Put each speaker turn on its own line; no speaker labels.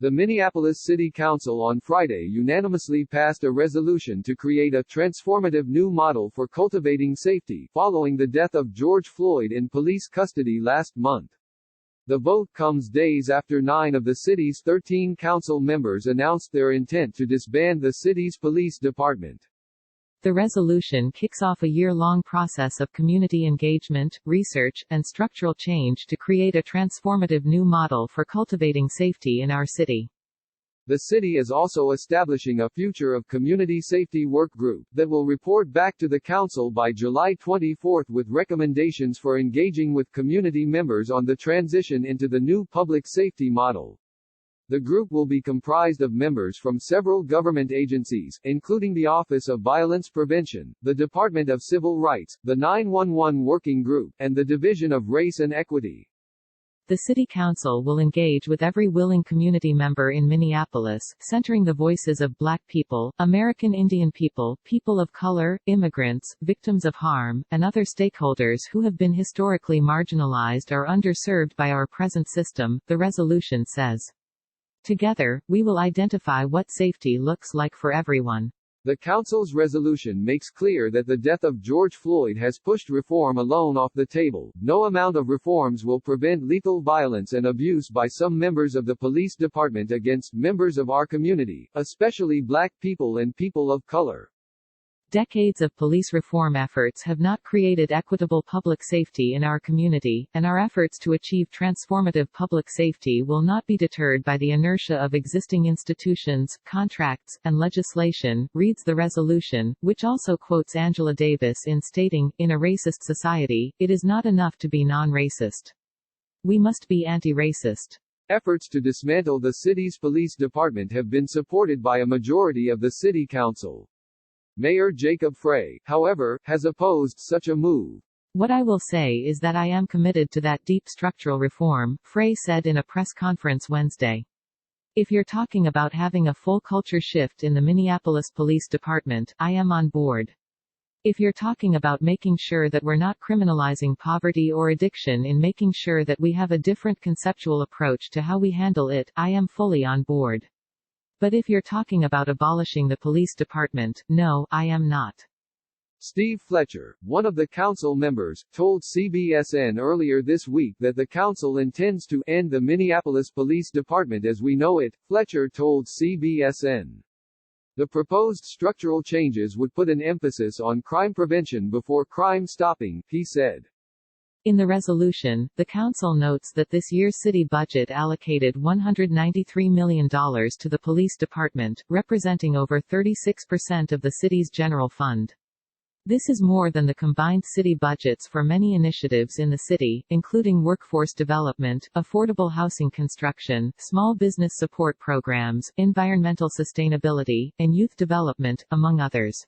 The Minneapolis City Council on Friday unanimously passed a resolution to create a transformative new model for cultivating safety, following the death of George Floyd in police custody last month. The vote comes days after 9 of the city's 13 council members announced their intent to disband the city's police department.
The resolution kicks off a year-long process of community engagement, research, and structural change to create a transformative new model for cultivating safety in our city.
The city is also establishing a Future of Community Safety work group that will report back to the council by July 24 with recommendations for engaging with community members on the transition into the new public safety model. The group will be comprised of members from several government agencies, including the Office of Violence Prevention, the Department of Civil Rights, the 911 Working Group, and the Division of Race and Equity.
The City Council will engage with every willing community member in Minneapolis, centering the voices of Black people, American Indian people, people of color, immigrants, victims of harm, and other stakeholders who have been historically marginalized or underserved by our present system, the resolution says. Together, we will identify what safety looks like for everyone.
The council's resolution makes clear that the death of George Floyd has pushed reform alone off the table. No amount of reforms will prevent lethal violence and abuse by some members of the police department against members of our community, especially Black people and people of color.
Decades of police reform efforts have not created equitable public safety in our community, and our efforts to achieve transformative public safety will not be deterred by the inertia of existing institutions, contracts, and legislation, reads the resolution, which also quotes Angela Davis in stating, "In a racist society, it is not enough to be non-racist. We must be anti-racist."
Efforts to dismantle the city's police department have been supported by a majority of the city council. Mayor Jacob Frey, however, has opposed such a move.
"What I will say is that I am committed to that deep structural reform," Frey said in a press conference Wednesday. "If you're talking about having a full culture shift in the Minneapolis Police Department, I am on board. If you're talking about making sure that we're not criminalizing poverty or addiction, in making sure that we have a different conceptual approach to how we handle it, I am fully on board. But if you're talking about abolishing the police department, no, I am not."
Steve Fletcher, one of the council members, told CBSN earlier this week that the council intends to end the Minneapolis Police Department as we know it. Fletcher told CBSN. The proposed structural changes would put an emphasis on crime prevention before crime stopping, he said.
In the resolution, the council notes that this year's city budget allocated $193 million to the police department, representing over 36% of the city's general fund. This is more than the combined city budgets for many initiatives in the city, including workforce development, affordable housing construction, small business support programs, environmental sustainability, and youth development, among others.